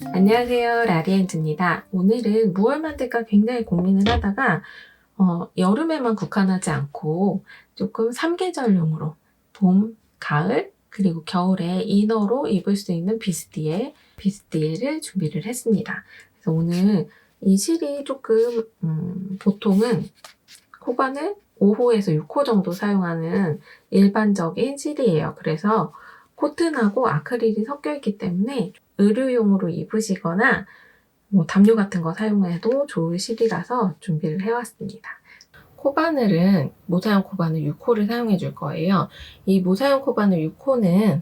안녕하세요, 라리엔즈입니다. 오늘은 무얼 만들까 굉장히 고민을 하다가 여름에만 국한하지 않고 조금 3계절용으로 봄, 가을, 그리고 겨울에 이너로 입을 수 있는 비스티에를 준비를 했습니다. 그래서 오늘 이 실이 조금 보통은 코바늘 5호에서 6호 정도 사용하는 일반적인 실이에요. 그래서 코튼하고 아크릴이 섞여 있기 때문에 의류용으로 입으시거나 담요 같은 거 사용해도 좋을 실이라서 준비를 해왔습니다. 코바늘은 모사용 코바늘 6호를 사용해 줄 거예요. 이 모사용 코바늘 6호는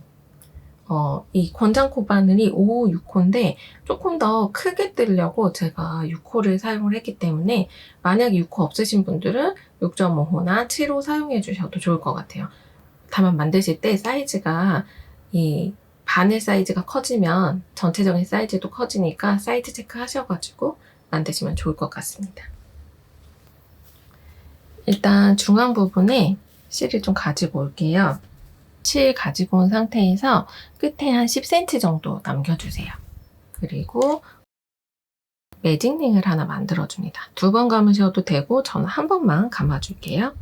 이 권장 코바늘이 5호, 6호인데 조금 더 크게 뜨려고 제가 6호를 사용을 했기 때문에 만약에 6호 없으신 분들은 6.5호나 7호 사용해 주셔도 좋을 것 같아요. 다만 만드실 때 사이즈가 이 바늘 사이즈가 커지면 전체적인 사이즈도 커지니까 사이즈 체크 하셔가지고 만드시면 좋을 것 같습니다. 일단 중앙 부분에 실을 좀 가지고 올게요. 실 가지고 온 상태에서 끝에 한 10cm 정도 남겨주세요. 그리고 매직링을 하나 만들어줍니다. 2번 감으셔도 되고 저는 한 번만 감아줄게요.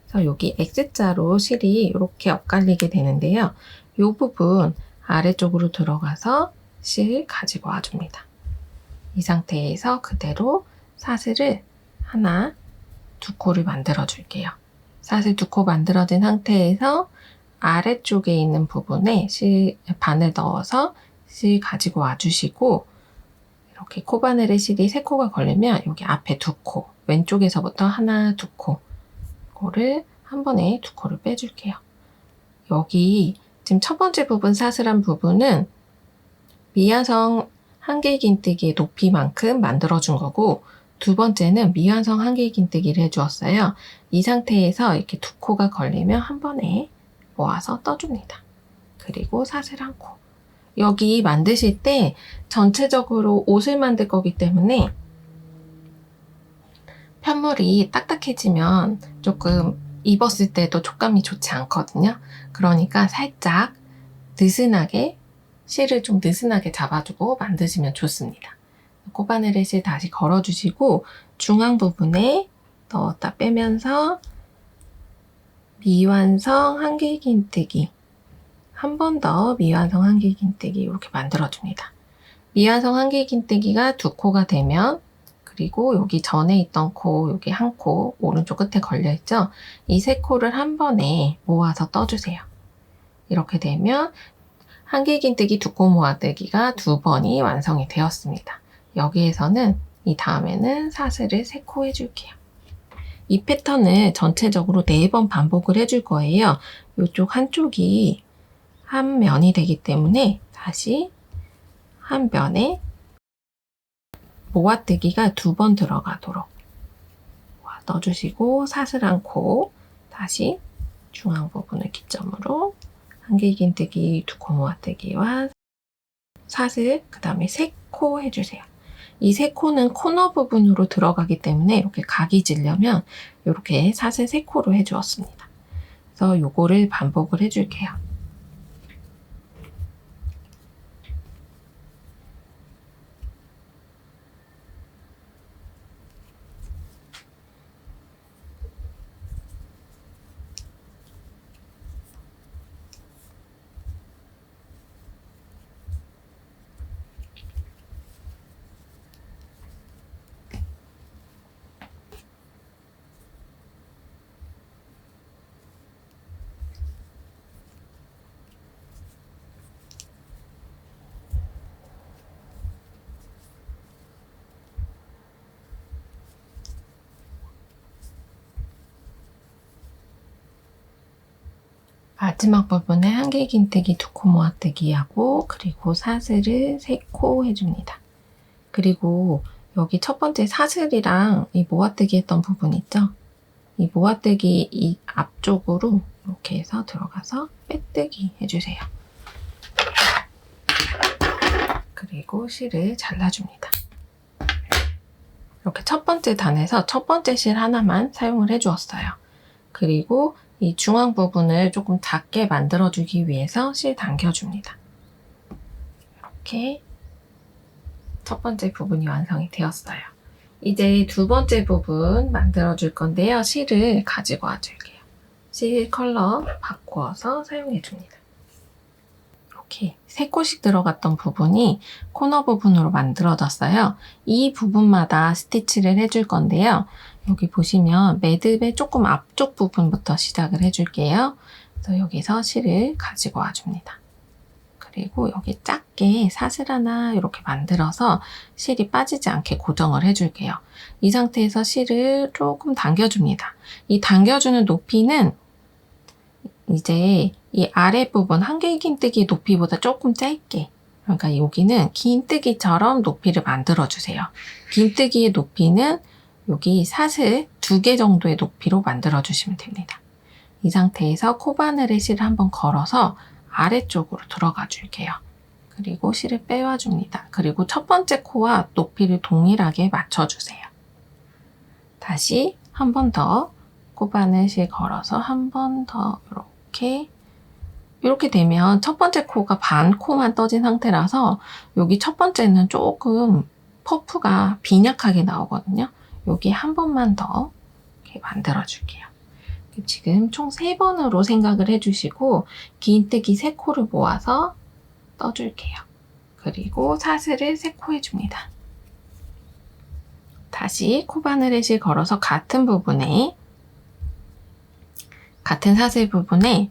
그래서 여기 X자로 실이 이렇게 엇갈리게 되는데요. 이 부분 아래쪽으로 들어가서 실 가지고 와줍니다. 이 상태에서 그대로 사슬을 하나, 2코를 만들어 줄게요. 사슬 2코 만들어진 상태에서 아래쪽에 있는 부분에 바늘 넣어서 실 가지고 와주시고 이렇게 코바늘에 실이 3코가 걸리면 여기 앞에 2코, 왼쪽에서부터 하나, 2코 이거를 한 번에 2코를 빼줄게요. 여기 지금 첫 번째 부분 사슬한 부분은 미완성 한길긴뜨기의 높이만큼 만들어준 거고 두 번째는 미완성 한길긴뜨기를 해주었어요. 이 상태에서 이렇게 2코가 걸리면 한 번에 모아서 떠줍니다. 그리고 사슬 한 코. 여기 만드실 때 전체적으로 옷을 만들 거기 때문에 편물이 딱딱해지면 조금 입었을 때도 촉감이 좋지 않거든요. 그러니까 살짝 느슨하게 실을 좀 느슨하게 잡아주고 만드시면 좋습니다. 코바늘에 실 다시 걸어주시고 중앙 부분에 넣었다 빼면서 미완성 한길긴뜨기 한 번 더 미완성 한길긴뜨기 이렇게 만들어줍니다. 미완성 한길긴뜨기가 2코가 되면 그리고 여기 전에 있던 코, 여기 한 코, 오른쪽 끝에 걸려있죠? 이 3코를 한 번에 모아서 떠주세요. 이렇게 되면 한길긴뜨기 2코 모아뜨기가 2번이 완성이 되었습니다. 여기에서는 이 다음에는 사슬을 3코 해줄게요. 이 패턴을 전체적으로 4번 반복을 해줄 거예요. 이쪽 한쪽이 한 면이 되기 때문에 다시 한 면에 모아뜨기가 2번 들어가도록 넣어주시고 사슬 한 코 다시 중앙 부분을 기점으로 한길긴뜨기 2코 모아뜨기와 사슬 그 다음에 3코 해주세요. 이 3코는 코너 부분으로 들어가기 때문에 이렇게 각이 지려면 이렇게 사슬 3코로 해주었습니다. 그래서 요거를 반복을 해줄게요. 마지막 부분에 한길긴뜨기 2코 모아뜨기하고 그리고 사슬을 3코 해줍니다. 그리고 여기 첫 번째 사슬이랑 이 모아뜨기 했던 부분 있죠? 이 모아뜨기 이 앞쪽으로 이렇게 해서 들어가서 빼뜨기 해주세요. 그리고 실을 잘라줍니다. 이렇게 첫 번째 단에서 첫 번째 실 하나만 사용을 해주었어요. 그리고 이 중앙 부분을 조금 작게 만들어주기 위해서 실 당겨줍니다. 이렇게 첫 번째 부분이 완성이 되었어요. 이제 두 번째 부분 만들어줄 건데요. 실을 가지고 와줄게요. 실 컬러 바꾸어서 사용해줍니다. 이렇게 3코씩 들어갔던 부분이 코너 부분으로 만들어졌어요. 이 부분마다 스티치를 해줄 건데요. 여기 보시면 매듭의 조금 앞쪽 부분부터 시작을 해줄게요. 그래서 여기서 실을 가지고 와줍니다. 그리고 여기 작게 사슬 하나 이렇게 만들어서 실이 빠지지 않게 고정을 해줄게요. 이 상태에서 실을 조금 당겨줍니다. 이 당겨주는 높이는 이제 이 아랫부분 한길긴뜨기 높이보다 조금 짧게, 그러니까 여기는 긴뜨기처럼 높이를 만들어주세요. 긴뜨기의 높이는 여기 사슬 2개 정도의 높이로 만들어주시면 됩니다. 이 상태에서 코바늘에 실을 한번 걸어서 아래쪽으로 들어가 줄게요. 그리고 실을 빼와줍니다. 그리고 첫 번째 코와 높이를 동일하게 맞춰주세요. 다시 한 번 더 코바늘 실 걸어서 한 번 더 이렇게 되면 첫 번째 코가 반 코만 떠진 상태라서 여기 첫 번째는 조금 퍼프가 빈약하게 나오거든요. 여기 한 번만 더 이렇게 만들어 줄게요. 지금 총 3번으로 생각을 해주시고 긴뜨기 3코를 모아서 떠줄게요. 그리고 사슬을 3코 해줍니다. 다시 코바늘에 실 걸어서 같은 사슬 부분에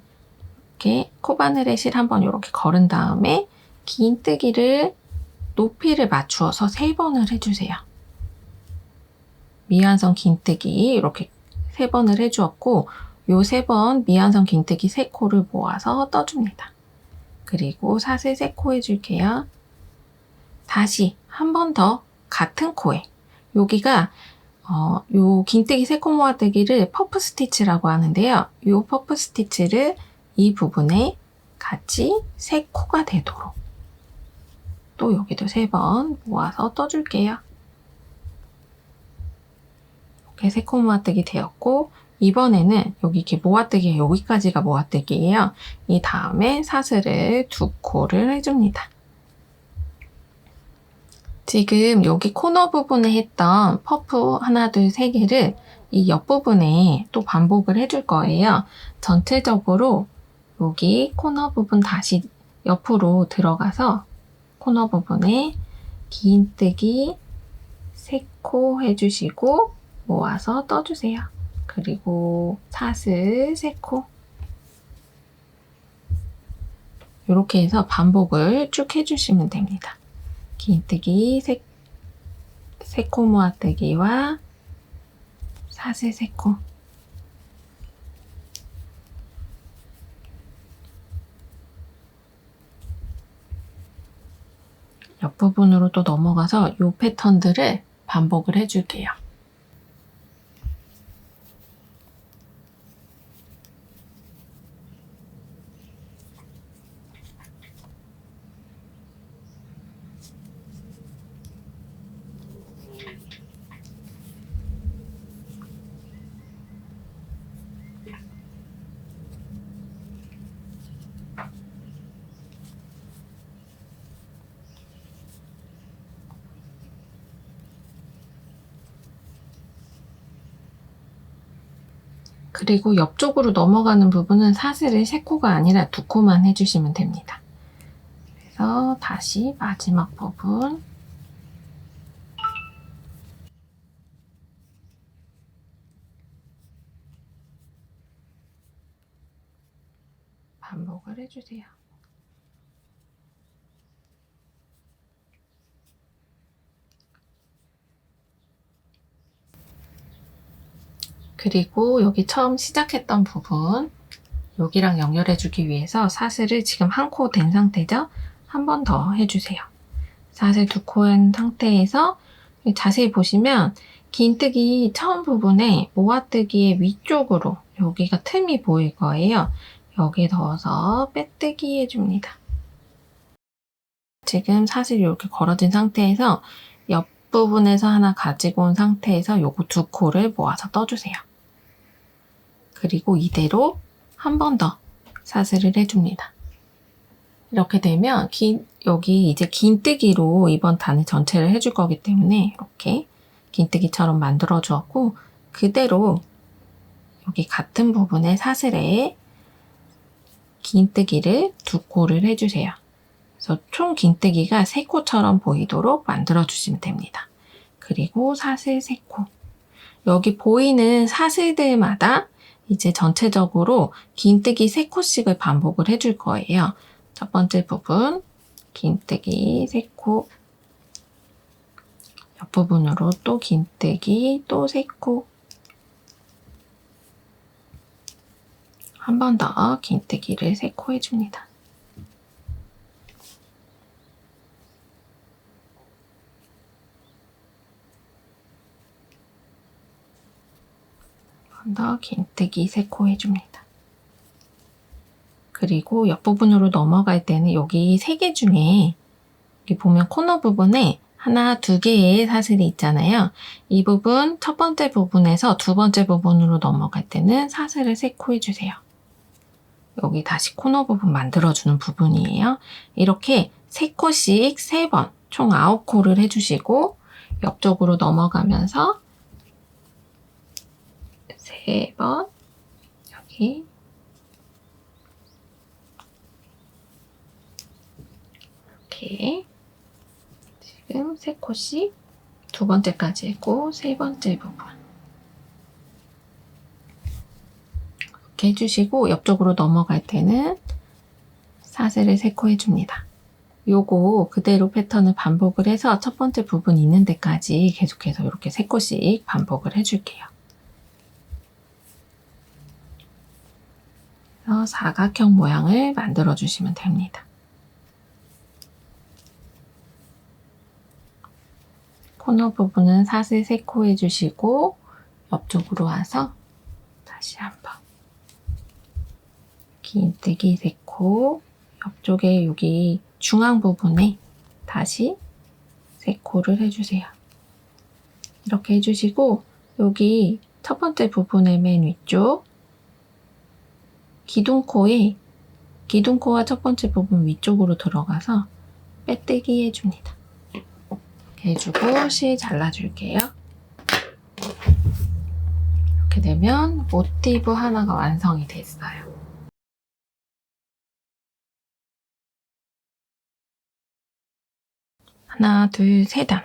이렇게 코바늘에 실 한번 이렇게 걸은 다음에 긴뜨기를 높이를 맞추어서 3번을 해주세요. 미완성 긴뜨기 이렇게 3번을 해주었고 요 3번 미완성 긴뜨기 3코를 모아서 떠줍니다. 그리고 사슬 3코 해줄게요. 다시 한 번 더 같은 코에 여기가 요 긴뜨기 3코 모아뜨기를 퍼프 스티치라고 하는데요. 요 퍼프 스티치를 이 부분에 같이 3코가 되도록 또 여기도 3번 모아서 떠줄게요. 이렇게 3코 모아뜨기 되었고 이번에는 여기 이렇게 모아뜨기 여기까지가 모아뜨기예요. 이 다음에 사슬을 2코를 해줍니다. 지금 여기 코너 부분에 했던 퍼프 하나, 둘, 3개를 이 옆부분에 또 반복을 해줄 거예요. 전체적으로 여기 코너 부분 다시 옆으로 들어가서 코너 부분에 긴뜨기 3코 해주시고 모아서 떠주세요. 그리고 사슬 3코 이렇게 해서 반복을 쭉 해주시면 됩니다. 긴뜨기 3코 모아뜨기와 사슬 3코 옆부분으로 또 넘어가서 이 패턴들을 반복을 해줄게요. 그리고 옆쪽으로 넘어가는 부분은 사슬을 3코가 아니라 2코만 해주시면 됩니다. 그래서 다시 마지막 부분 반복을 해주세요. 그리고 여기 처음 시작했던 부분 여기랑 연결해주기 위해서 사슬을 지금 1코 된 상태죠? 한 번 더 해주세요. 사슬 2코 한 상태에서 자세히 보시면 긴뜨기 처음 부분에 모아뜨기의 위쪽으로 여기가 틈이 보일 거예요. 여기에 넣어서 빼뜨기 해줍니다. 지금 사슬이 이렇게 걸어진 상태에서 옆부분에서 하나 가지고 온 상태에서 요거 2코를 모아서 떠주세요. 그리고 이대로 한 번 더 사슬을 해줍니다. 이렇게 되면 여기 이제 긴뜨기로 이번 단을 전체를 해줄 거기 때문에 이렇게 긴뜨기처럼 만들어 주었고, 그대로 여기 같은 부분에 사슬에 긴뜨기를 2코를 해주세요. 그래서 총 긴뜨기가 3코처럼 보이도록 만들어 주시면 됩니다. 그리고 사슬 3코. 여기 보이는 사슬들마다 이제 전체적으로 긴뜨기 3코씩을 반복을 해줄 거예요. 첫 번째 부분 긴뜨기 3코, 옆부분으로 또 긴뜨기 또 3코, 한 번 더 긴뜨기를 3코 해줍니다. 한 번 더 긴뜨기 3코 해줍니다. 그리고 옆부분으로 넘어갈 때는 여기 3개 중에 여기 보면 코너 부분에 하나, 2개의 사슬이 있잖아요. 이 부분, 첫 번째 부분에서 두 번째 부분으로 넘어갈 때는 사슬을 3코 해주세요. 여기 다시 코너 부분 만들어주는 부분이에요. 이렇게 3코씩 3번, 총 9코를 해주시고 옆쪽으로 넘어가면서 3번, 여기 이렇게 지금 3코씩 두 번째까지 했고 세 번째 부분 이렇게 해주시고 옆쪽으로 넘어갈 때는 사슬을 3코 해줍니다. 요거 그대로 패턴을 반복을 해서 첫 번째 부분 있는 데까지 계속해서 이렇게 3코씩 반복을 해줄게요. 그래서 사각형 모양을 만들어 주시면 됩니다. 코너 부분은 사슬 3코 해주시고 옆쪽으로 와서 다시 한번 긴뜨기 3코, 옆쪽에 여기 중앙 부분에 다시 3코를 해주세요. 이렇게 해주시고 여기 첫 번째 부분의 맨 위쪽 기둥코와 첫 번째 부분 위쪽으로 들어가서 빼뜨기 해줍니다. 이렇게 해주고 실 잘라줄게요. 이렇게 되면 모티브 하나가 완성이 됐어요. 하나, 둘, 3단.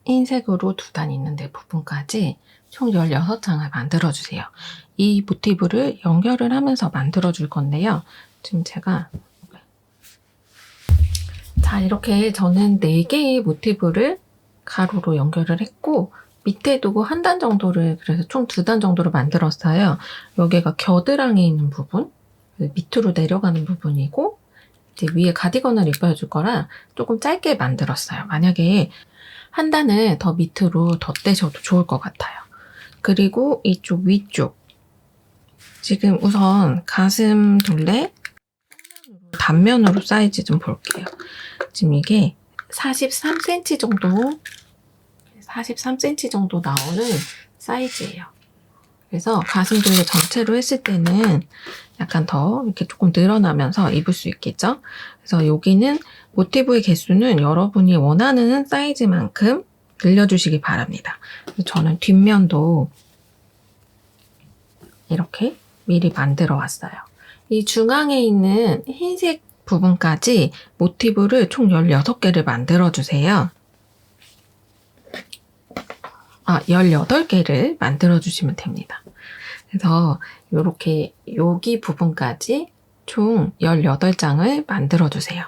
흰색으로 2단 있는데 부분까지 총 16장을 만들어주세요. 이 모티브를 연결을 하면서 만들어줄 건데요. 지금 제가 자 이렇게 저는 4개의 모티브를 가로로 연결을 했고 밑에도 1단 정도를 그래서 총 2단 정도로 만들었어요. 여기가 겨드랑이 있는 부분 밑으로 내려가는 부분이고 이제 위에 가디건을 입혀줄 거라 조금 짧게 만들었어요. 만약에 1단을 더 밑으로 덧대셔도 좋을 것 같아요. 그리고 이쪽 위쪽 지금 우선 가슴 둘레 단면으로 사이즈 좀 볼게요. 지금 이게 43cm 정도 나오는 사이즈예요. 그래서 가슴 둘레 전체로 했을 때는 약간 더 이렇게 조금 늘어나면서 입을 수 있겠죠? 그래서 여기는 모티브의 개수는 여러분이 원하는 사이즈만큼 늘려주시기 바랍니다. 저는 뒷면도 이렇게 미리 만들어 왔어요. 이 중앙에 있는 흰색 부분까지 모티브를 총 16개를 만들어주세요. 18개를 만들어주시면 됩니다. 그래서 이렇게 여기 부분까지 총 18장을 만들어주세요.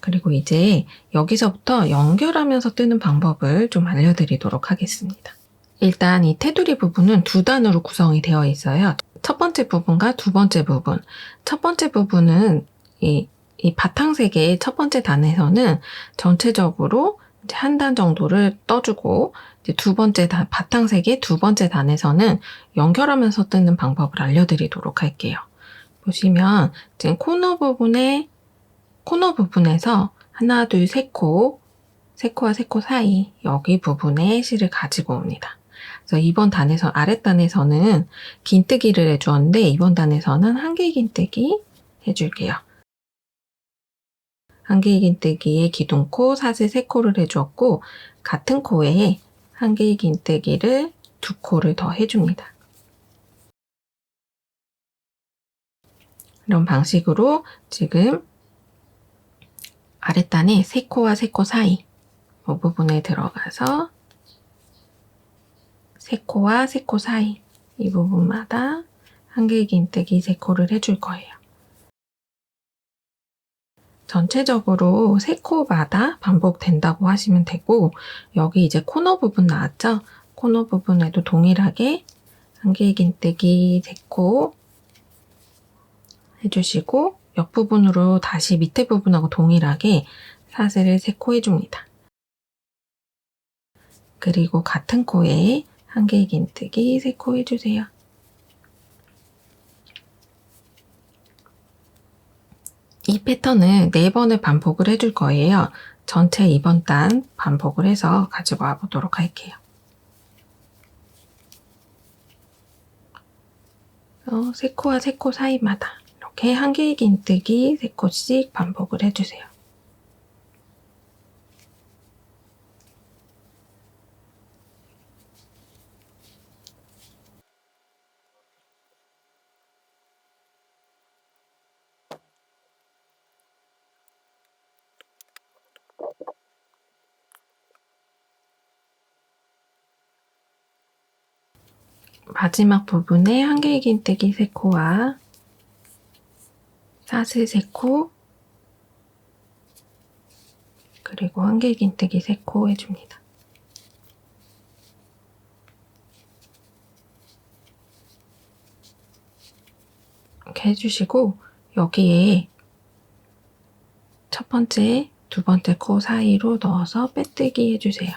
그리고 이제 여기서부터 연결하면서 뜨는 방법을 좀 알려드리도록 하겠습니다. 일단 이 테두리 부분은 2단으로 구성이 되어 있어요. 첫 번째 부분과 두 번째 부분. 첫 번째 부분은 이 바탕색의 첫 번째 단에서는 전체적으로 이제 1단 정도를 떠주고 이제 두 번째 단, 바탕색의 두 번째 단에서는 연결하면서 뜨는 방법을 알려드리도록 할게요. 보시면 지금 코너 부분에서 하나, 둘, 3코, 3코와 3코 사이 여기 부분에 실을 가지고 옵니다. 그래서 이번 단에서 아랫단에서는 긴뜨기를 해주었는데 이번 단에서는 한길 긴뜨기 해줄게요. 한개의 긴뜨기에 기둥코, 사슬 3코를 해주었고 같은 코에 한개의 긴뜨기를 2코를 더 해줍니다. 이런 방식으로 지금 아랫단에 3코와 3코 사이 이 부분에 들어가서 3코와 3코 사이 이 부분마다 한개의 긴뜨기 3코를 해줄 거예요. 전체적으로 3코마다 반복된다고 하시면 되고, 여기 이제 코너 부분 나왔죠? 코너 부분에도 동일하게 한개의 긴뜨기 3코 해주시고 옆부분으로 다시 밑에 부분하고 동일하게 사슬을 3코 해줍니다. 그리고 같은 코에 한개의 긴뜨기 3코 해주세요. 이 패턴은 4번을 반복을 해줄 거예요. 전체 2번 단 반복을 해서 가지고 와보도록 할게요. 3코와 3코 사이마다 이렇게 한개의 긴뜨기 3코씩 반복을 해주세요. 마지막 부분에 한개의 긴뜨기 3코와 사슬 3코 그리고 한개의 긴뜨기 3코 해줍니다. 이렇게 해주시고 여기에 첫 번째, 두 번째 코 사이로 넣어서 빼뜨기 해주세요.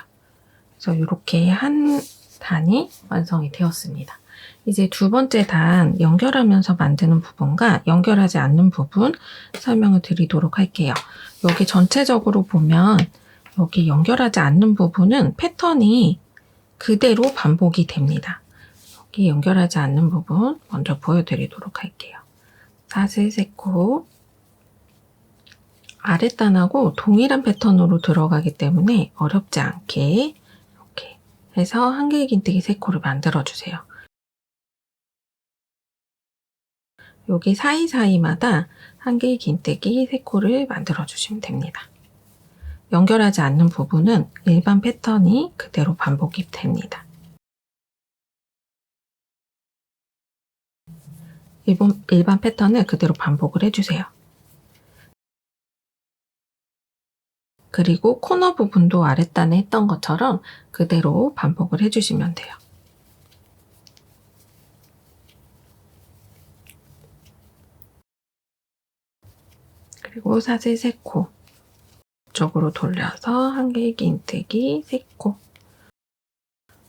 그래서 이렇게 한 단이 완성이 되었습니다. 이제 두 번째 단 연결하면서 만드는 부분과 연결하지 않는 부분 설명을 드리도록 할게요. 여기 전체적으로 보면 여기 연결하지 않는 부분은 패턴이 그대로 반복이 됩니다. 여기 연결하지 않는 부분 먼저 보여드리도록 할게요. 사슬 3코 아랫단하고 동일한 패턴으로 들어가기 때문에 어렵지 않게 이렇게 해서 한개의 긴뜨기 3코를 만들어주세요. 여기 사이사이마다 한개의 긴뜨기 3코를 만들어주시면 됩니다. 연결하지 않는 부분은 일반 패턴이 그대로 반복이 됩니다. 일반 패턴을 그대로 반복을 해주세요. 그리고 코너 부분도 아랫단에 했던 것처럼 그대로 반복을 해주시면 돼요. 그리고 사슬 3코 쪽으로 돌려서 한개의 긴뜨기 3코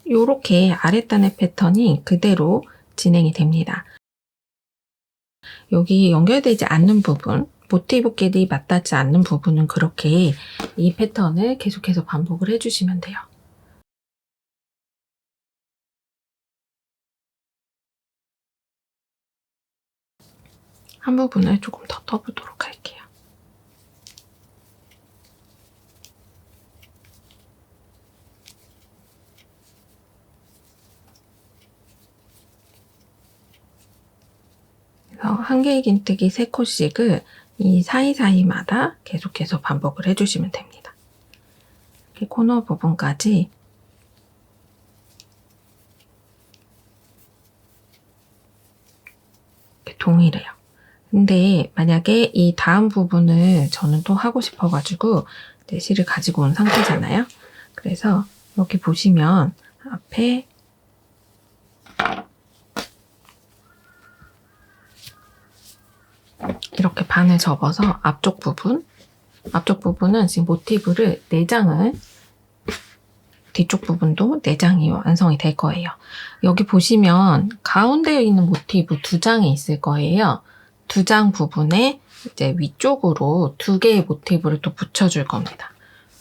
이렇게 아랫단의 패턴이 그대로 진행이 됩니다. 여기 연결되지 않는 부분 모티브끼리 맞닿지 않는 부분은 그렇게 이 패턴을 계속해서 반복을 해주시면 돼요. 한 부분을 조금 더 떠보도록 할게요. 그래서 한개의 긴뜨기 3코씩을 이 사이사이마다 계속해서 반복을 해주시면 됩니다. 이렇게 코너 부분까지 이렇게 동일해요. 근데 만약에 이 다음 부분을 저는 또 하고 싶어가지고 실을 가지고 온 상태잖아요. 그래서 여기 보시면 앞에 이렇게 반을 접어서 앞쪽 부분은 지금 모티브를 4장을 뒤쪽 부분도 4장이 완성이 될 거예요. 여기 보시면 가운데에 있는 모티브 2장이 있을 거예요. 2장 부분에 이제 위쪽으로 2개의 모티브를 또 붙여줄 겁니다.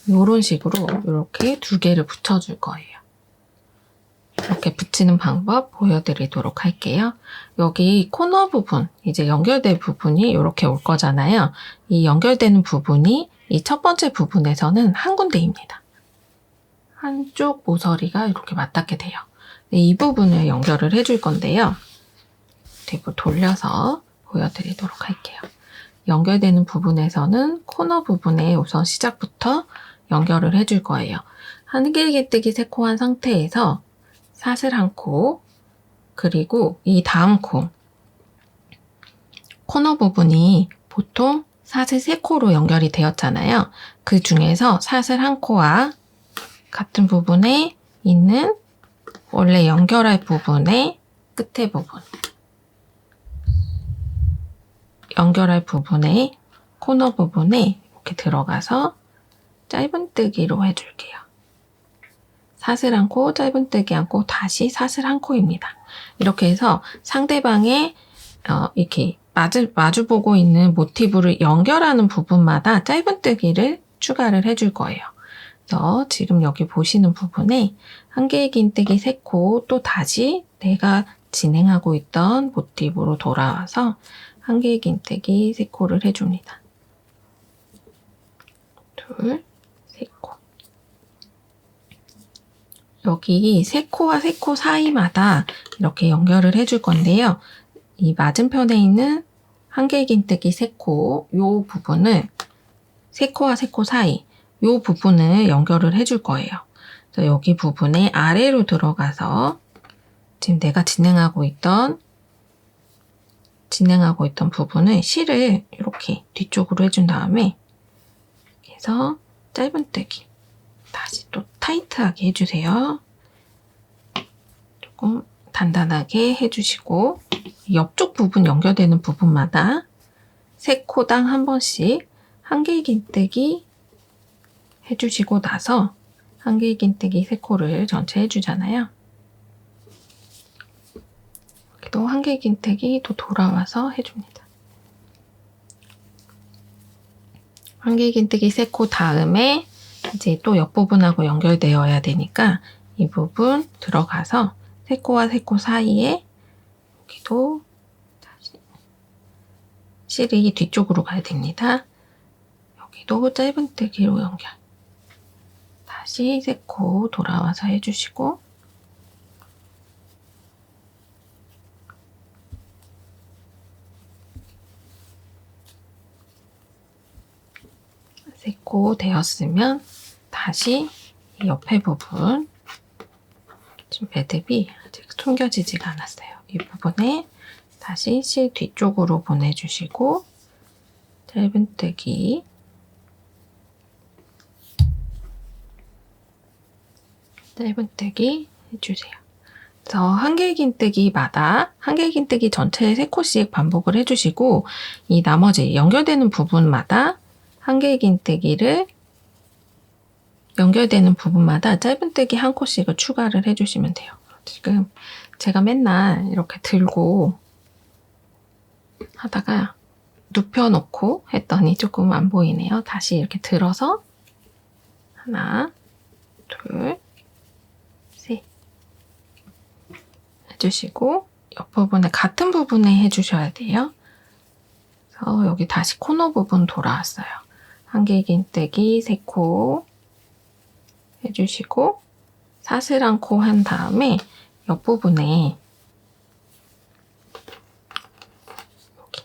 이런 식으로 이렇게 2개를 붙여줄 거예요. 이렇게 붙이는 방법 보여드리도록 할게요. 여기 코너 부분, 이제 연결될 부분이 이렇게 올 거잖아요. 이 연결되는 부분이 이 첫 번째 부분에서는 한 군데입니다. 한쪽 모서리가 이렇게 맞닿게 돼요. 이 부분을 연결을 해줄 건데요. 뒤로 돌려서 보여드리도록 할게요. 연결되는 부분에서는 코너 부분에 우선 시작부터 연결을 해줄 거예요. 한길기뜨기 3코 한 상태에서 사슬 1코, 그리고 이 다음 코, 코너 부분이 보통 사슬 3코로 연결이 되었잖아요. 그 중에서 사슬 1코와 같은 부분에 있는 원래 연결할 부분의 끝에 부분, 연결할 부분의 코너 부분에 이렇게 들어가서 짧은뜨기로 해줄게요. 사슬 1코, 짧은뜨기 1코, 다시 사슬 1코입니다. 이렇게 해서 상대방의 이렇게 마주보고 있는 모티브를 연결하는 부분마다 짧은뜨기를 추가를 해줄 거예요. 그래서 지금 여기 보시는 부분에 한 개의 긴뜨기 3코, 또 다시 내가 진행하고 있던 모티브로 돌아와서 한 개의 긴뜨기 3코를 해줍니다. 둘, 3코. 여기 3코와 3코 사이마다 이렇게 연결을 해줄 건데요. 이 맞은편에 있는 한 개의 긴뜨기 3코, 요 부분을 3코와 3코 사이, 요 부분을 연결을 해줄 거예요. 그래서 여기 부분에 아래로 들어가서 지금 내가 진행하고 있던 부분을 실을 이렇게 뒤쪽으로 해준 다음에 해서 짧은뜨기 다시 또 타이트하게 해주세요. 조금 단단하게 해주시고 옆쪽 부분 연결되는 부분마다 3코당 한 번씩 한 개의 긴뜨기 해주시고 나서 한 개의 긴뜨기 3코를 전체 해주잖아요. 또 한 개의 긴뜨기 또 돌아와서 해줍니다. 한 개의 긴뜨기 3코 다음에 이제 또 옆부분하고 연결되어야 되니까 이 부분 들어가서 3코와 3코 사이에 여기도 다시 실이 뒤쪽으로 가야 됩니다. 여기도 짧은뜨기로 연결. 다시 3코 돌아와서 해주시고 3코 되었으면 다시 이 옆에 부분, 지금 매듭이 아직 숨겨지지가 않았어요. 이 부분에 다시 실 뒤쪽으로 보내주시고 짧은뜨기 해주세요. 그래서 한 개의 긴뜨기마다 한 개의 긴뜨기 전체에 3코씩 반복을 해주시고 이 나머지 연결되는 부분마다 한 개의 긴뜨기를 연결되는 부분마다 짧은뜨기 1코씩을 추가를 해주시면 돼요. 지금 제가 맨날 이렇게 들고 하다가 눕혀놓고 했더니 조금 안 보이네요. 다시 이렇게 들어서 하나, 둘, 셋 해주시고 옆부분에 같은 부분에 해주셔야 돼요. 그래서 여기 다시 코너 부분 돌아왔어요. 한 개의 긴뜨기 3코 해주시고 사슬 1코 한 다음에 옆부분에 여기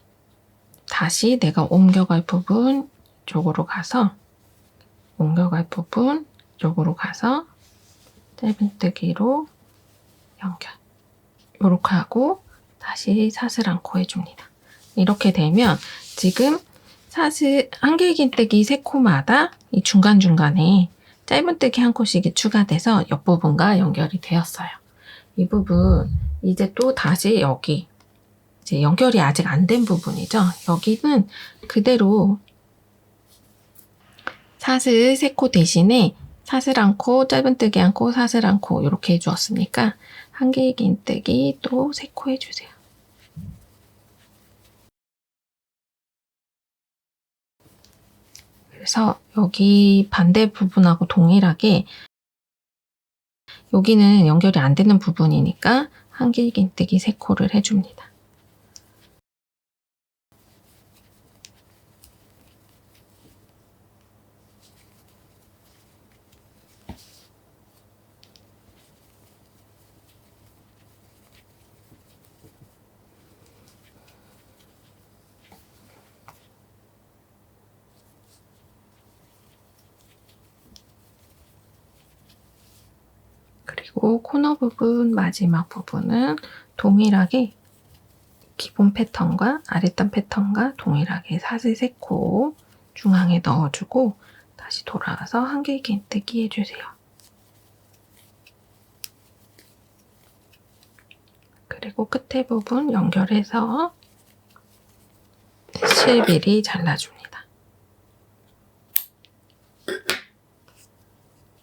다시 내가 옮겨갈 부분 쪽으로 가서 짧은뜨기로 연결. 이렇게 하고 다시 사슬 1코 해줍니다. 이렇게 되면 지금 사슬 한 개의 긴뜨기 3코마다 이 중간중간에 짧은뜨기 1코씩이 추가돼서 옆부분과 연결이 되었어요. 이 부분 이제 또 다시 여기 이제 연결이 아직 안 된 부분이죠. 여기는 그대로 사슬 3코 대신에 사슬 1코, 짧은뜨기 1코, 사슬 1코 이렇게 해주었으니까 한 개의 긴뜨기 또 3코 해주세요. 그래서 여기 반대 부분하고 동일하게 여기는 연결이 안 되는 부분이니까 한길긴뜨기 3코를 해줍니다. 그리고 코너 부분, 마지막 부분은 동일하게 기본 패턴과 아랫단 패턴과 동일하게 사슬 3코 중앙에 넣어주고 다시 돌아와서 한길긴뜨기 해주세요. 그리고 끝에 부분 연결해서 실비리 잘라줍니다.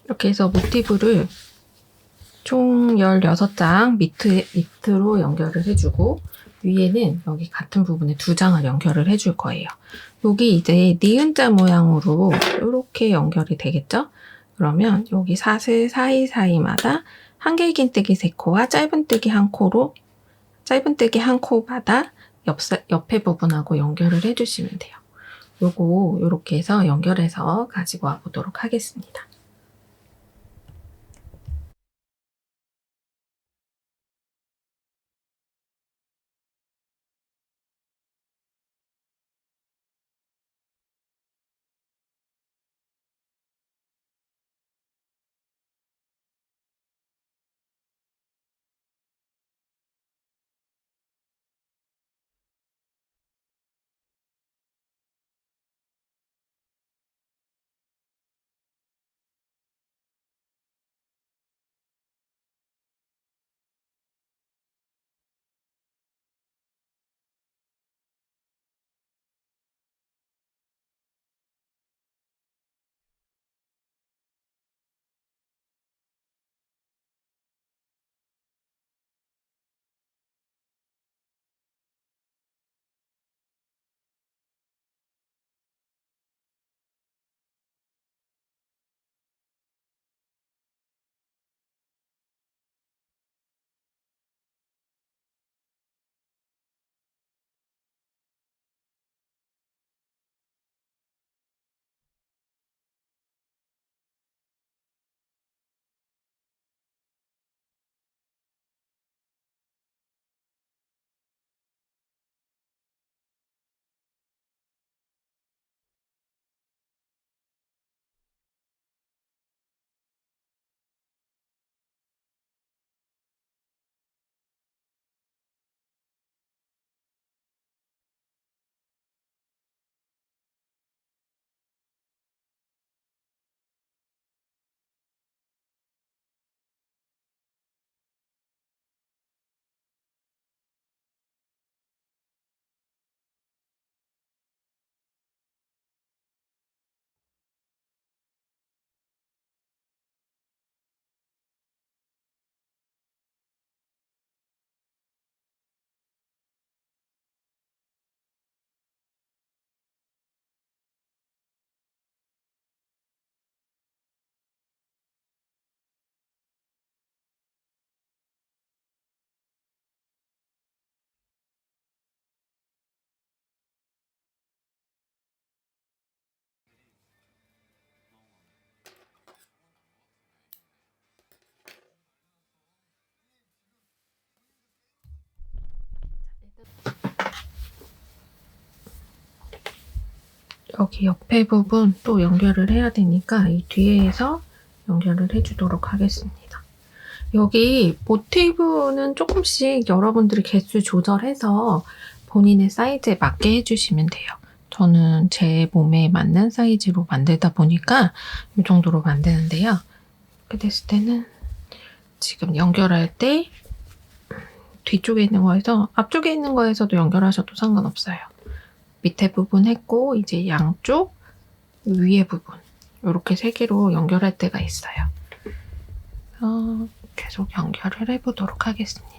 이렇게 해서 모티브를 총 16장 밑으로 연결을 해주고 위에는 여기 같은 부분에 2장을 연결을 해줄 거예요. 여기 이제 니은자 모양으로 이렇게 연결이 되겠죠? 그러면 여기 사슬 사이사이마다 한길긴뜨기 3코와 짧은뜨기 1코로 짧은뜨기 1코마다 옆에 부분하고 연결을 해주시면 돼요. 요거 이렇게 해서 연결해서 가지고 와 보도록 하겠습니다. 여기 옆에 부분 또 연결을 해야 되니까 이 뒤에서 연결을 해주도록 하겠습니다. 여기 모티브는 조금씩 여러분들이 개수 조절해서 본인의 사이즈에 맞게 해주시면 돼요. 저는 제 몸에 맞는 사이즈로 만들다 보니까 이 정도로 만드는데요. 이렇게 됐을 때는 지금 연결할 때 뒤쪽에 있는 거에서 앞쪽에 있는 거에서도 연결하셔도 상관없어요. 밑에 부분 했고 이제 양쪽 위에 부분 이렇게 3개로 연결할 때가 있어요. 계속 연결을 해보도록 하겠습니다.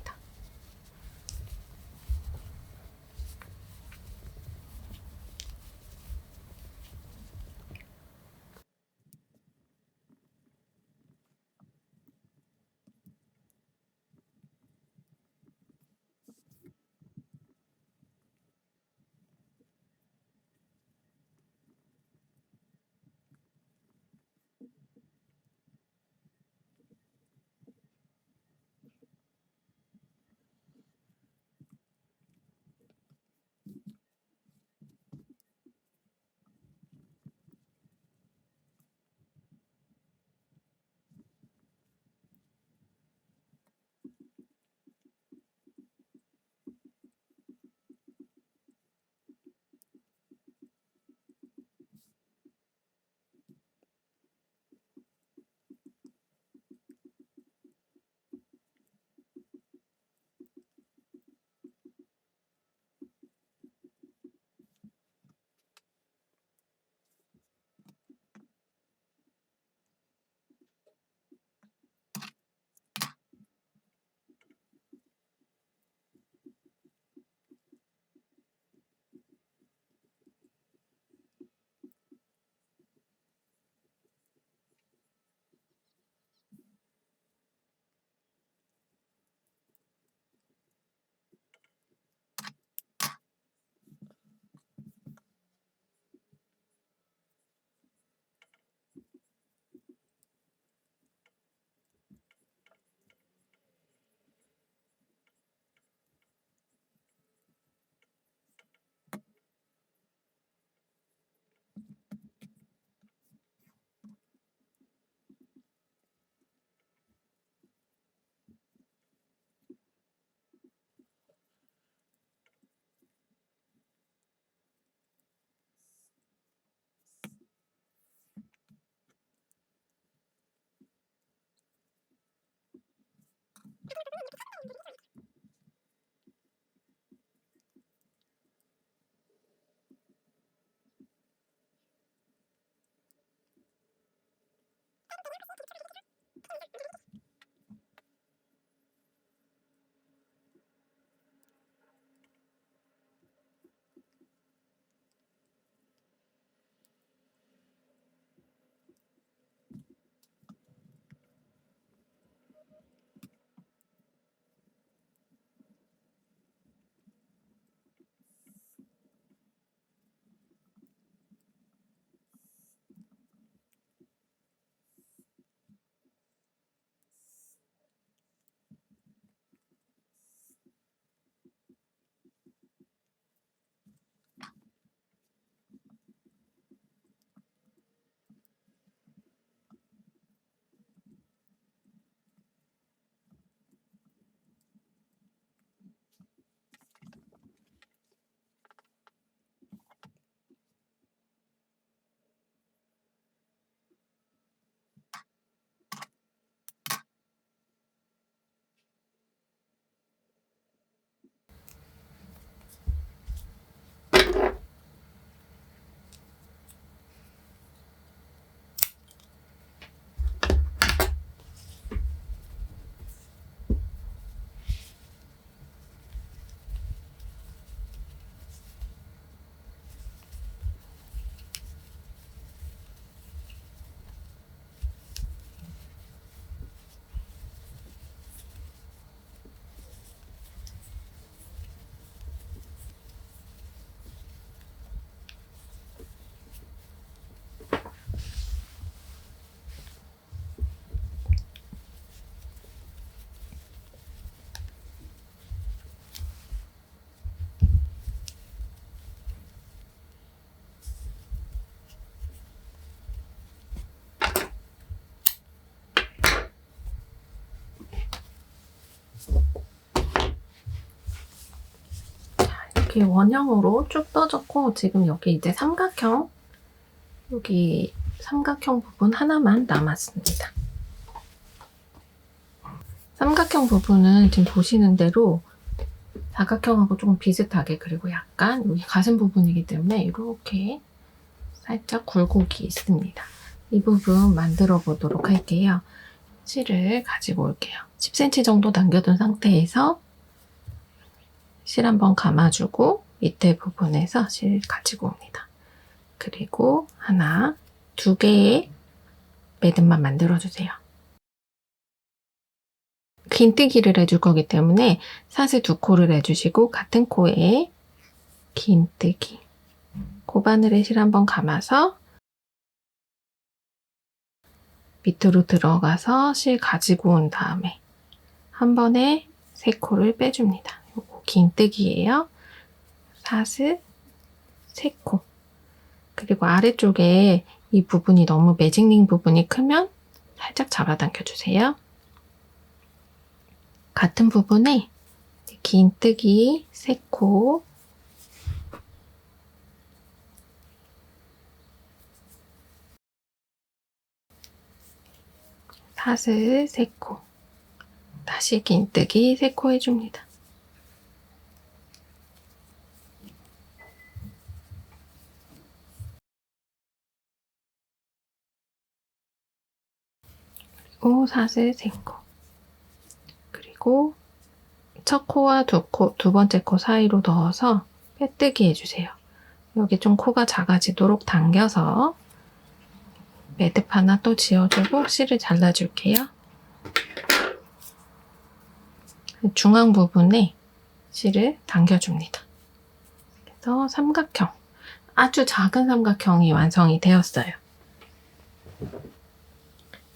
이렇게 원형으로 쭉 떠졌고 지금 여기 이제 삼각형, 여기 삼각형 부분 하나만 남았습니다. 삼각형 부분은 지금 보시는 대로 사각형하고 조금 비슷하게, 그리고 약간 여기 가슴 부분이기 때문에 이렇게 살짝 굴곡이 있습니다. 이 부분 만들어 보도록 할게요. 실을 가지고 올게요. 10cm 정도 남겨둔 상태에서 실 한번 감아주고 밑에 부분에서 실 가지고 옵니다. 그리고 하나, 두 개의 매듭만 만들어주세요. 긴뜨기를 해줄 거기 때문에 사슬 2코를 해주시고 같은 코에 긴뜨기, 코바늘에 실 한번 감아서 밑으로 들어가서 실 가지고 온 다음에 한 번에 3코를 빼줍니다. 요거 긴뜨기예요. 사슬 3코. 그리고 아래쪽에 이 부분이 너무 매직링 부분이 크면 살짝 잡아당겨주세요. 같은 부분에 긴뜨기 3코, 사슬 3코, 다시 긴뜨기 3코 해줍니다. 그리고 사슬 3코. 그리고 첫 코와 두 번째 코 사이로 넣어서 빼뜨기 해주세요. 여기 좀 코가 작아지도록 당겨서 매듭 하나 또 지어주고 실을 잘라줄게요. 중앙 부분에 실을 당겨줍니다. 그래서 삼각형, 아주 작은 삼각형이 완성이 되었어요.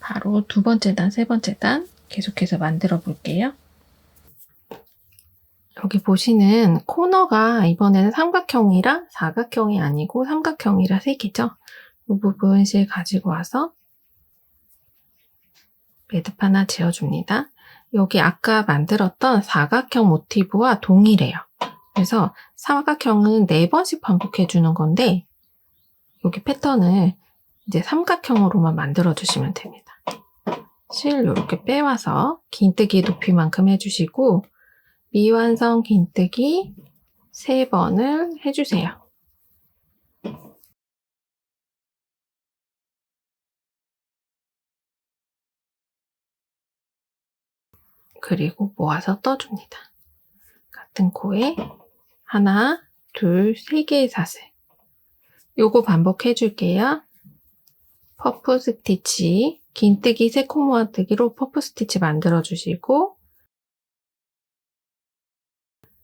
바로 두 번째 단, 세 번째 단 계속해서 만들어 볼게요. 여기 보시는 코너가 이번에는 삼각형이라 사각형이 아니고 삼각형이라 3개죠. 이 부분 실 가지고 와서 매듭 하나 지어줍니다. 여기 아까 만들었던 사각형 모티브와 동일해요. 그래서 사각형은 4번씩 반복해주는 건데 여기 패턴을 이제 삼각형으로만 만들어주시면 됩니다. 실 이렇게 빼와서 긴뜨기 높이만큼 해주시고 미완성 긴뜨기 3번을 해주세요. 그리고 모아서 떠줍니다. 같은 코에 하나, 둘, 3개의 사슬. 요거 반복해 줄게요. 퍼프 스티치, 긴뜨기 3코 모아뜨기로 퍼프 스티치 만들어 주시고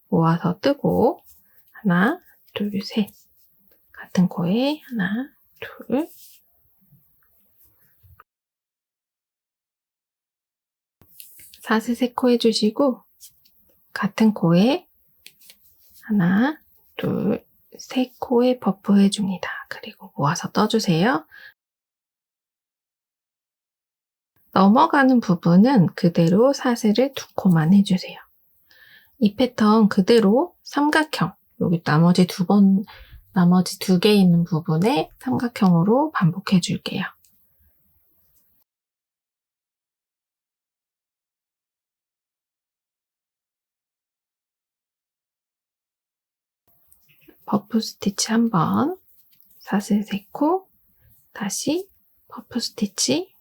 모아서 뜨고 하나, 둘, 셋. 같은 코에 하나, 둘, 사슬 3코 해주시고 같은 코에 하나, 둘, 3코에 퍼프 해줍니다. 그리고 모아서 떠주세요. 넘어가는 부분은 그대로 사슬을 2코만 해주세요. 이 패턴 그대로 삼각형, 여기 나머지 2개 있는 부분에 삼각형으로 반복해 줄게요. 퍼프 스티치 1번, 사슬 3코, 다시 퍼프 스티치,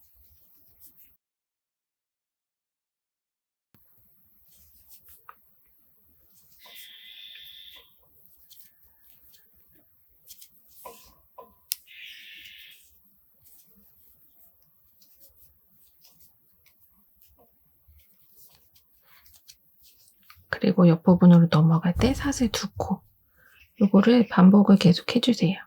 그리고 옆부분으로 넘어갈 때 사슬 2코. 요거를 반복을 계속 해주세요.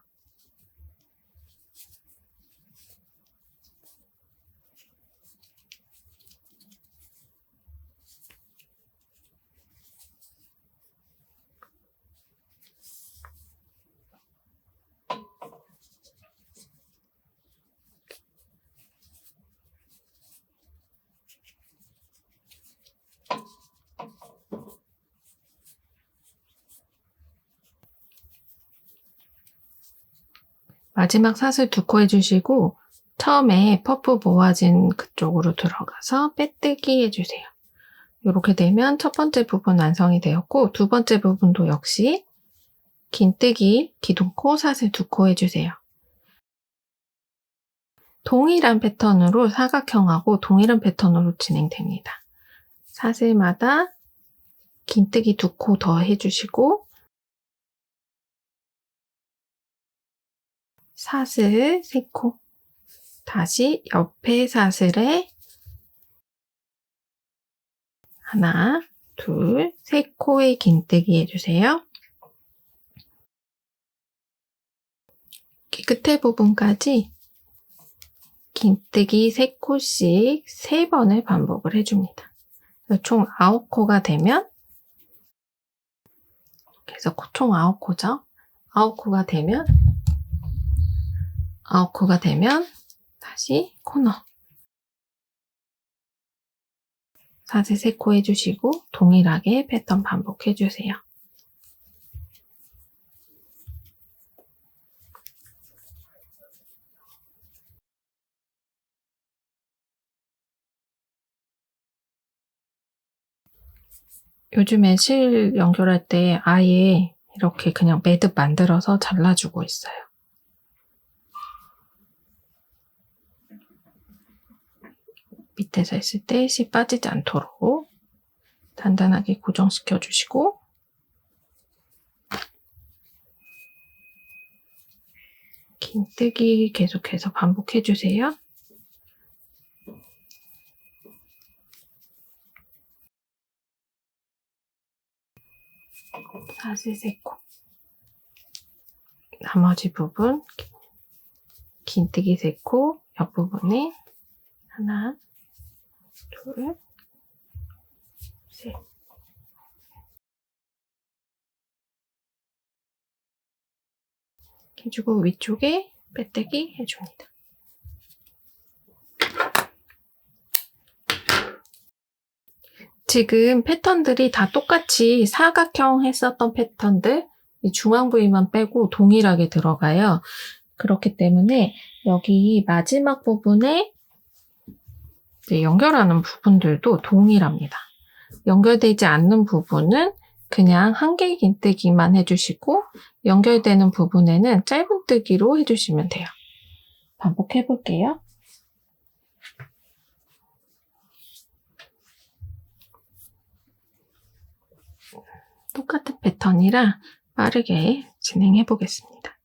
마지막 사슬 2코 해주시고 처음에 퍼프 모아진 그쪽으로 들어가서 빼뜨기 해주세요. 이렇게 되면 첫 번째 부분 완성이 되었고 두 번째 부분도 역시 긴뜨기, 기둥코, 사슬 2코 해주세요. 동일한 패턴으로 사각형하고 동일한 패턴으로 진행됩니다. 사슬마다 긴뜨기 2코 더 해주시고 사슬 3코, 다시 옆에 사슬에 하나, 둘, 3코의 긴뜨기 해주세요. 끝에 부분까지 긴뜨기 3코씩 3번을 반복을 해줍니다. 총 9코가 되면, 그래서 총 9코죠. 9코가 되면 다시 코너. 사슬 3코 해주시고 동일하게 패턴 반복해주세요. 요즘에 실 연결할 때 아예 이렇게 그냥 매듭 만들어서 잘라주고 있어요. 밑에서 했을 때 실 빠지지 않도록 단단하게 고정시켜 주시고 긴뜨기 계속해서 반복해 주세요. 사슬 3코. 나머지 부분 긴뜨기 3코, 옆부분에 하나, 둘, 셋. 해주고 위쪽에 빼뜨기 해줍니다. 지금 패턴들이 다 똑같이 사각형 했었던 패턴들, 이 중앙 부위만 빼고 동일하게 들어가요. 그렇기 때문에 여기 마지막 부분에 이제 연결하는 부분들도 동일합니다. 연결되지 않는 부분은 그냥 한길긴뜨기만 해주시고 연결되는 부분에는 짧은뜨기로 해주시면 돼요. 반복해 볼게요. 똑같은 패턴이라 빠르게 진행해 보겠습니다.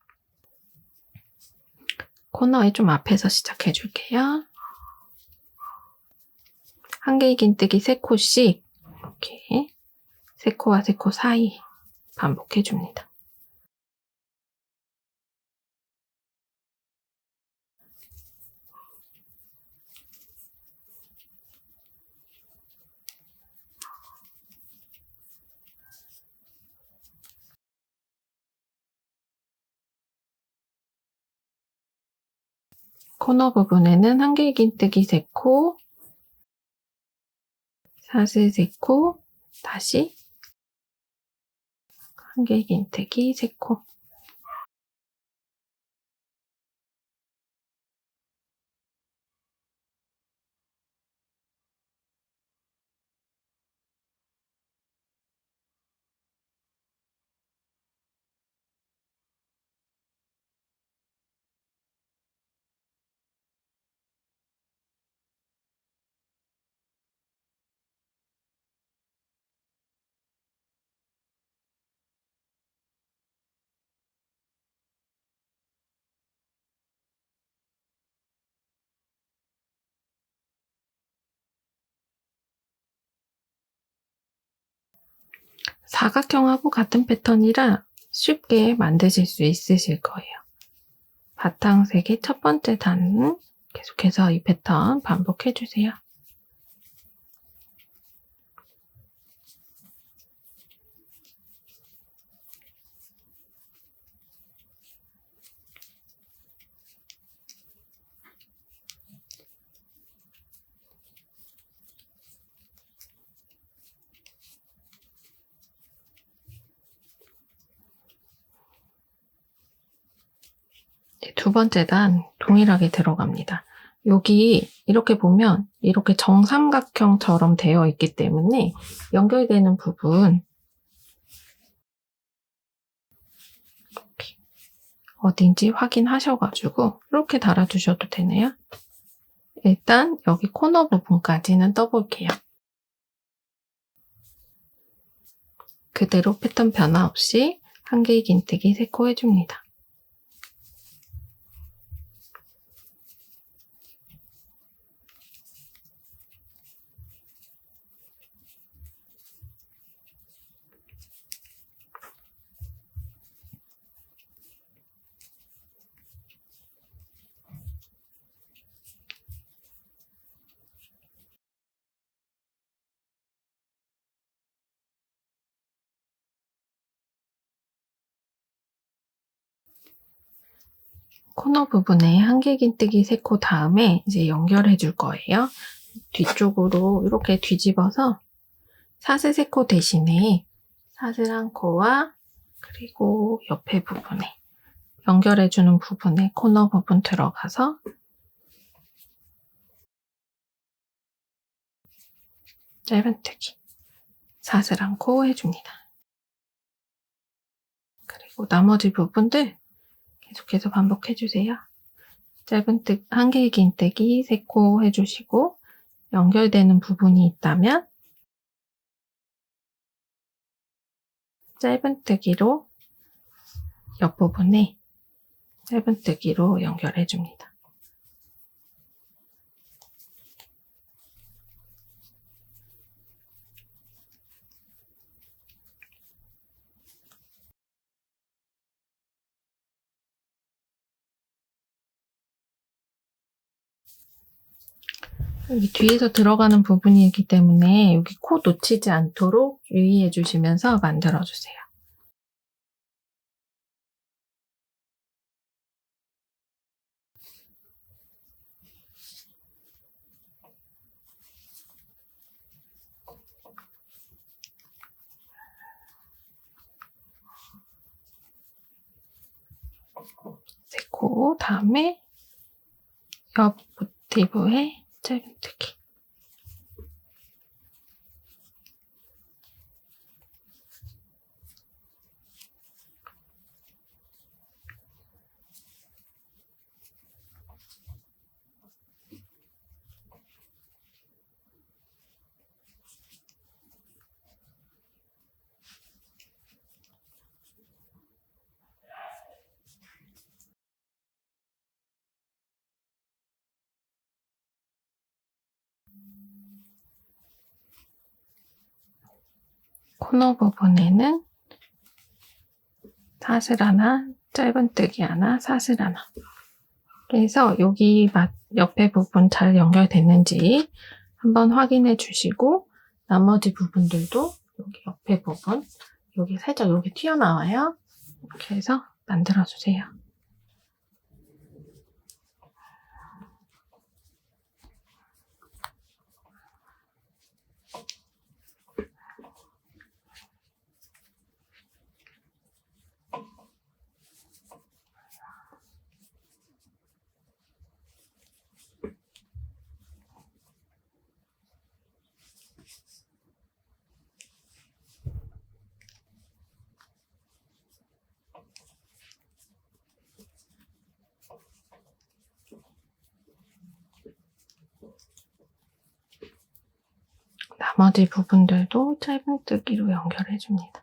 코너에 좀 앞에서 시작해 줄게요. 한길긴뜨기 3코씩 이렇게 3코와 3코 사이 반복해 줍니다. 코너 부분에는 한길긴뜨기 3코, 사슬 3코, 다시 한길긴뜨기 3코. 사각형하고 같은 패턴이라 쉽게 만드실 수 있으실 거예요. 바탕색의 첫 번째 단 계속해서 이 패턴 반복해주세요. 두 번째 단 동일하게 들어갑니다. 여기 이렇게 보면 이렇게 정삼각형처럼 되어 있기 때문에 연결되는 부분 이렇게 어딘지 확인하셔가지고 이렇게 달아주셔도 되네요. 일단 여기 코너 부분까지는 떠볼게요. 그대로 패턴 변화 없이 한길긴뜨기 3코 해줍니다. 코너 부분에 한길긴뜨기 3코 다음에 이제 연결해 줄 거예요. 뒤쪽으로 이렇게 뒤집어서 사슬 3코 대신에 사슬 1코와 그리고 옆에 부분에 연결해 주는 부분에 코너 부분 들어가서 짧은뜨기 사슬 1코 해줍니다. 그리고 나머지 부분들 계속해서 반복해주세요. 한길긴뜨기 3코 해주시고 연결되는 부분이 있다면 짧은뜨기로 옆부분에 짧은뜨기로 연결해줍니다. 여기 뒤에서 들어가는 부분이기 때문에 여기 코 놓치지 않도록 유의해 주시면서 만들어주세요. 코 다음에 옆 모티브에 짧은뜨기 코너 부분에는 사슬 하나, 짧은뜨기 하나, 사슬 하나. 그래서 여기 옆에 부분 잘 연결됐는지 한번 확인해 주시고, 나머지 부분들도 여기 옆에 부분, 여기 살짝 여기 튀어나와요. 이렇게 해서 만들어주세요. 나머지 부분들도 짧은뜨기로 연결해줍니다.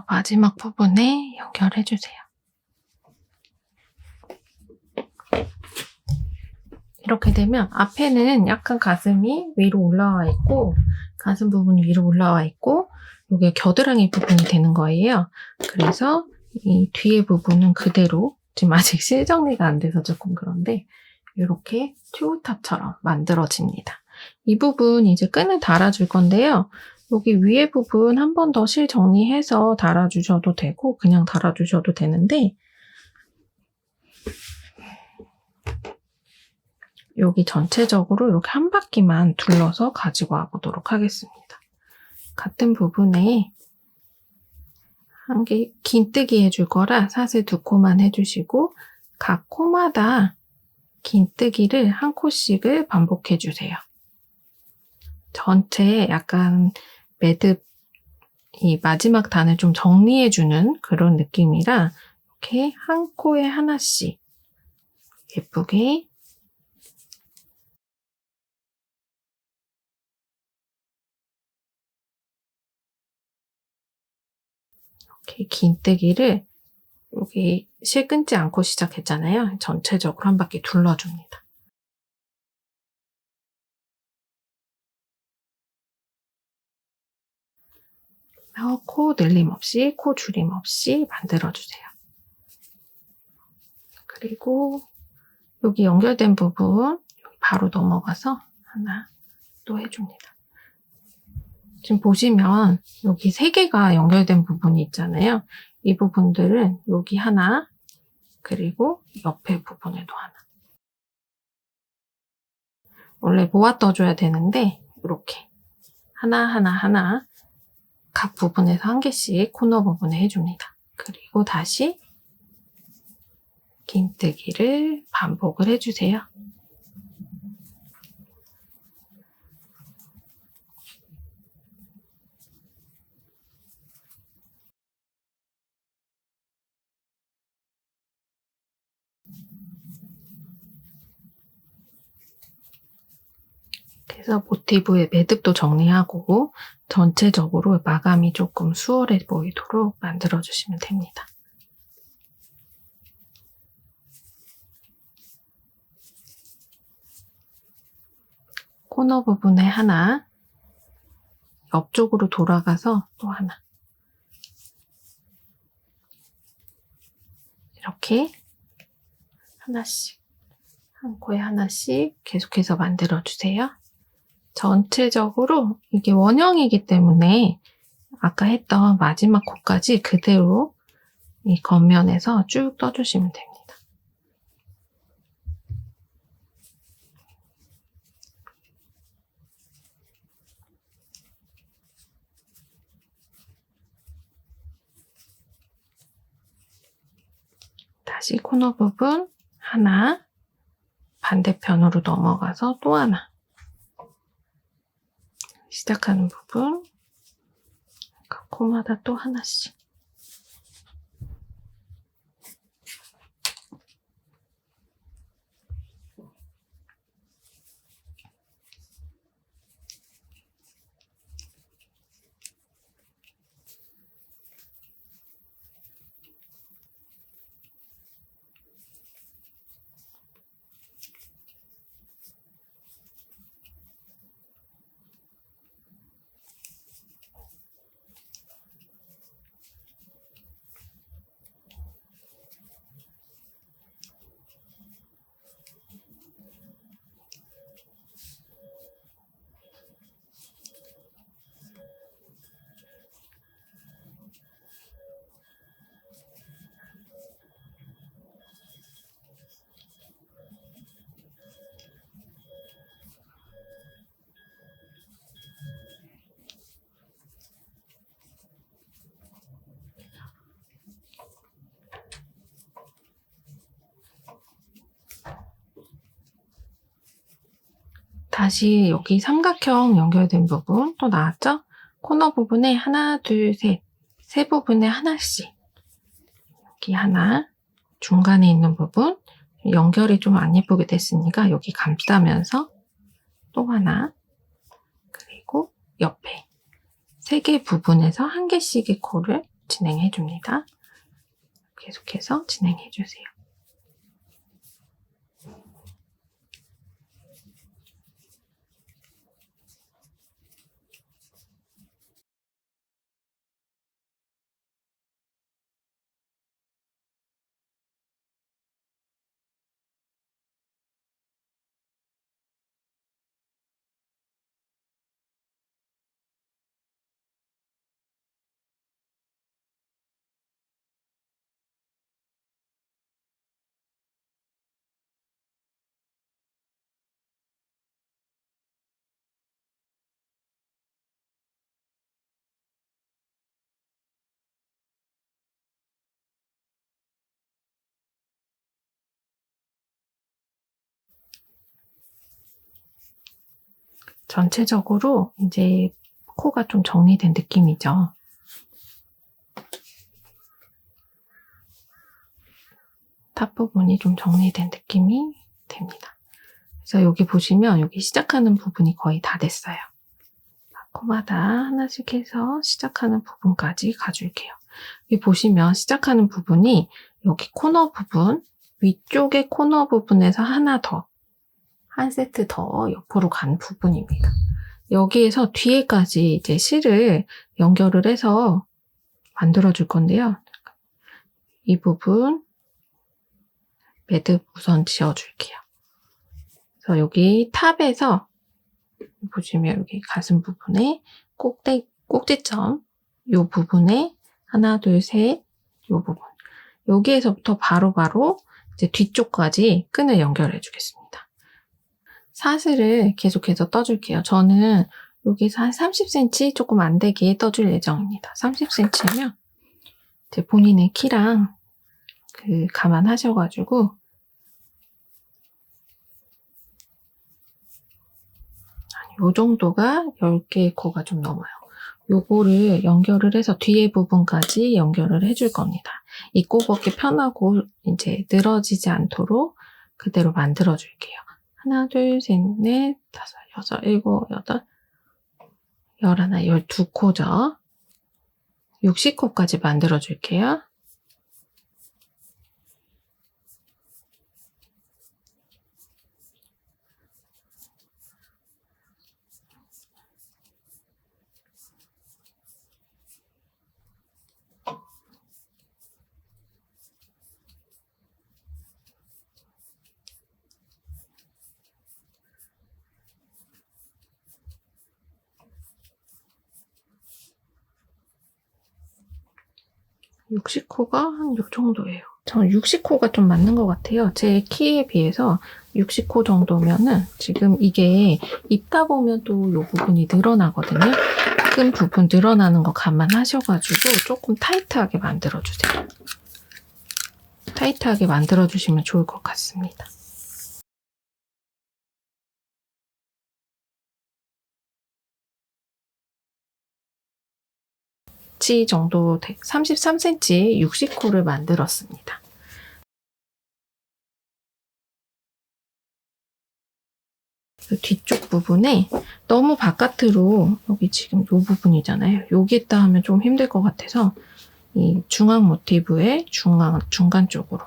마지막 부분에 연결해주세요. 이렇게 되면 앞에는 약간 가슴이 위로 올라와 있고, 가슴 부분이 위로 올라와 있고, 이게 겨드랑이 부분이 되는 거예요. 그래서 이 뒤에 부분은 그대로, 지금 아직 실정리가 안 돼서 조금 그런데, 이렇게 튜브탑처럼 만들어집니다. 이 부분 이제 끈을 달아줄 건데요. 여기 위에 부분 한 번 더 실 정리해서 달아주셔도 되고 그냥 달아주셔도 되는데 여기 전체적으로 이렇게 한 바퀴만 둘러서 가지고 와보도록 하겠습니다. 같은 부분에 한 개 긴뜨기 해줄 거라 사슬 2코만 해주시고 각 코마다 긴뜨기를 한 코씩을 반복해주세요. 전체에 약간 매듭 이 마지막 단을 좀 정리해주는 그런 느낌이라 이렇게 한 코에 하나씩 예쁘게 이렇게 긴뜨기를 여기 실 끊지 않고 시작했잖아요. 전체적으로 한 바퀴 둘러줍니다. 코 늘림 없이, 코 줄임 없이 만들어주세요. 그리고 여기 연결된 부분 바로 넘어가서 하나 또 해줍니다. 지금 보시면 여기 3개가 연결된 부분이 있잖아요. 이 부분들은 여기 하나, 그리고 옆에 부분에도 하나. 원래 모아 떠줘야 되는데 이렇게 하나 각 부분에서 한 개씩 코너 부분에 해줍니다. 그리고 다시 긴뜨기를 반복을 해주세요. 그래서 모티브의 매듭도 정리하고 전체적으로 마감이 조금 수월해 보이도록 만들어주시면 됩니다. 코너 부분에 하나, 옆쪽으로 돌아가서 또 하나. 이렇게 하나씩, 한 코에 하나씩 계속해서 만들어주세요. 전체적으로 이게 원형이기 때문에 아까 했던 마지막 코까지 그대로 이 겉면에서 쭉 떠주시면 됩니다. 다시 코너 부분 하나, 반대편으로 넘어가서 또 하나. 시작하는 부분, 각 코마다 또 하나씩. 다시 여기 삼각형 연결된 부분 또 나왔죠? 코너 부분에 하나, 둘, 셋, 세 부분에 하나씩. 여기 하나, 중간에 있는 부분 연결이 좀 안 예쁘게 됐으니까 여기 감싸면서 또 하나, 그리고 옆에 세 개 부분에서 한 개씩의 코를 진행해 줍니다. 계속해서 진행해 주세요. 전체적으로 이제 코가 좀 정리된 느낌이죠. 탑 부분이 좀 정리된 느낌이 됩니다. 그래서 여기 보시면 여기 시작하는 부분이 거의 다 됐어요. 코마다 하나씩 해서 시작하는 부분까지 가줄게요. 여기 보시면 시작하는 부분이 여기 코너 부분, 위쪽의 코너 부분에서 하나 더, 한 세트 더 옆으로 간 부분입니다. 여기에서 뒤에까지 이제 실을 연결을 해서 만들어 줄 건데요. 이 부분 매듭 우선 지어 줄게요. 그래서 여기 탑에서 보시면 여기 가슴 부분에 꼭지점 이 부분에 하나, 둘, 셋, 이 부분 여기에서부터 바로바로 이제 뒤쪽까지 끈을 연결해 주겠습니다. 사슬을 계속해서 떠줄게요. 저는 여기서 한 30cm 조금 안 되게 떠줄 예정입니다. 30cm면 이제 본인의 키랑 감안하셔가지고 요 정도가 10개의 코가 좀 넘어요. 요거를 연결을 해서 뒤에 부분까지 연결을 해줄 겁니다. 입고 벗기 편하고 이제 늘어지지 않도록 그대로 만들어 줄게요. 하나, 둘, 셋, 넷, 다섯, 여섯, 일곱, 여덟, 열하나, 12코죠. 60코까지 만들어 줄게요. (60코가) 한 요 정도예요. 저는 60코가 좀 맞는 것 같아요. 제 키에 비해서 60코 정도면은 지금 이게 입다 보면 또 요 부분이 늘어나거든요. 끈 부분 늘어나는 거 감안하셔가지고 조금 타이트하게 만들어주세요. 타이트하게 만들어주시면 좋을 것 같습니다. 정도 33cm 60코를 만들었습니다. 뒤쪽 부분에 너무 바깥으로 여기 지금 이 부분이잖아요. 여기다 하면 좀 힘들 것 같아서 이 중앙 모티브의 중간 쪽으로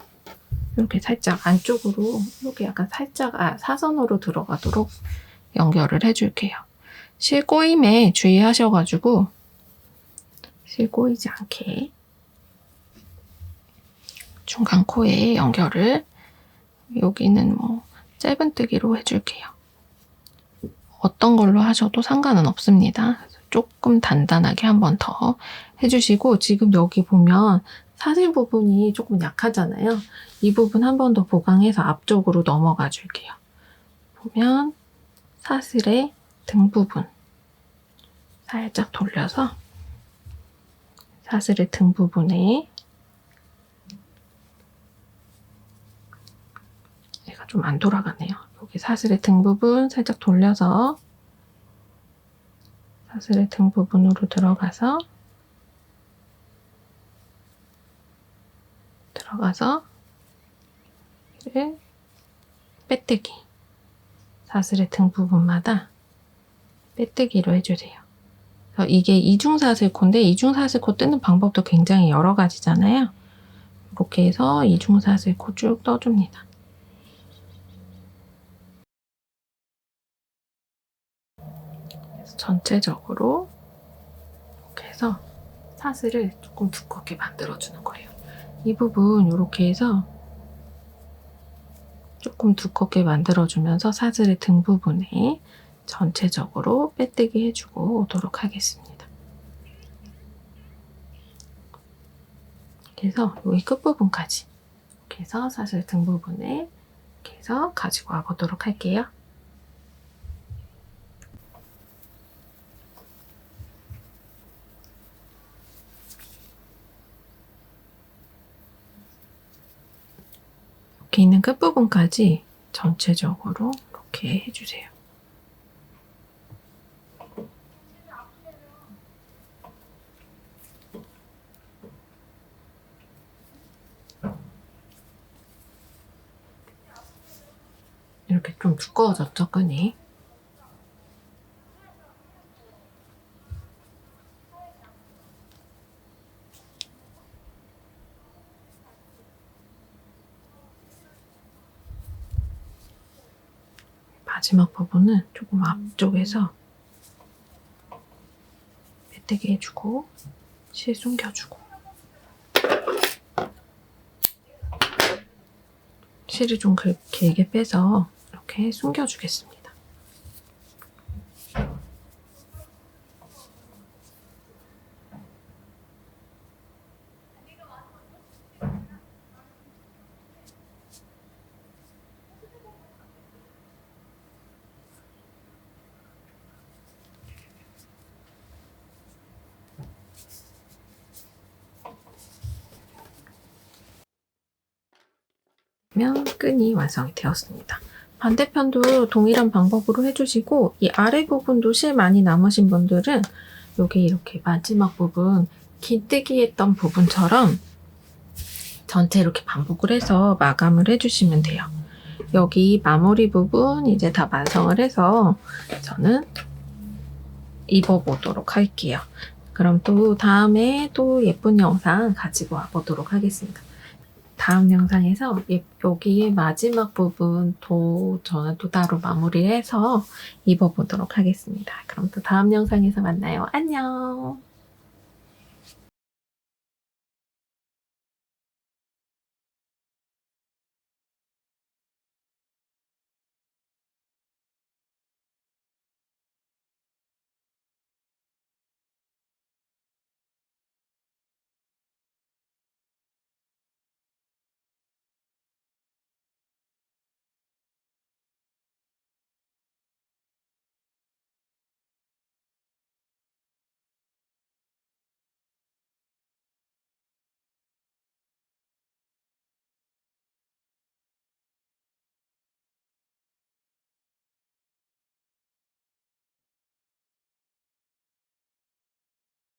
이렇게 살짝 안쪽으로 이렇게 약간 살짝 사선으로 들어가도록 연결을 해줄게요. 실 꼬임에 주의하셔가지고 실 꼬이지 않게 중간 코에 연결을 여기는 뭐 짧은뜨기로 해줄게요. 어떤 걸로 하셔도 상관은 없습니다. 조금 단단하게 한 번 더 해주시고 지금 여기 보면 사슬 부분이 조금 약하잖아요. 이 부분 한 번 더 보강해서 앞쪽으로 넘어가 줄게요. 보면 사슬의 등 부분 살짝 돌려서 사슬의 등 부분에 얘가 좀 안 돌아가네요. 여기 사슬의 등 부분 살짝 돌려서 사슬의 등 부분으로 들어가서 빼뜨기 사슬의 등 부분마다 빼뜨기로 해주세요. 이게 이중사슬코인데 이중사슬코 뜨는 방법도 굉장히 여러 가지잖아요. 이렇게 해서 이중사슬코 쭉 떠줍니다. 그래서 전체적으로 이렇게 해서 사슬을 조금 두껍게 만들어주는 거예요. 이 부분 이렇게 해서 조금 두껍게 만들어주면서 사슬의 등 부분에 전체적으로 빼뜨기 해주고 오도록 하겠습니다. 그래서 여기 끝부분까지 이렇게 해서 사슬 등 부분에 이렇게 해서 가지고 와보도록 할게요. 이렇게 있는 끝부분까지 전체적으로 이렇게 해주세요. 이렇게 좀 두꺼워졌죠, 끈이? 마지막 부분은 조금 앞쪽에서 빼뜨기 해주고 실 숨겨주고 실을 좀 길게 빼서 이렇게 숨겨주겠습니다. 그러면 끈이 완성이 되었습니다. 반대편도 동일한 방법으로 해주시고 이 아래 부분도 실 많이 남으신 분들은 여기 이렇게 마지막 부분 긴뜨기 했던 부분처럼 전체 이렇게 반복을 해서 마감을 해주시면 돼요. 여기 마무리 부분 이제 다 완성을 해서 저는 입어보도록 할게요. 그럼 또 다음에 또 예쁜 영상 가지고 와보도록 하겠습니다. 다음 영상에서 여기에 마지막 부분 저는 또 따로 마무리해서 입어보도록 하겠습니다. 그럼 또 다음 영상에서 만나요. 안녕!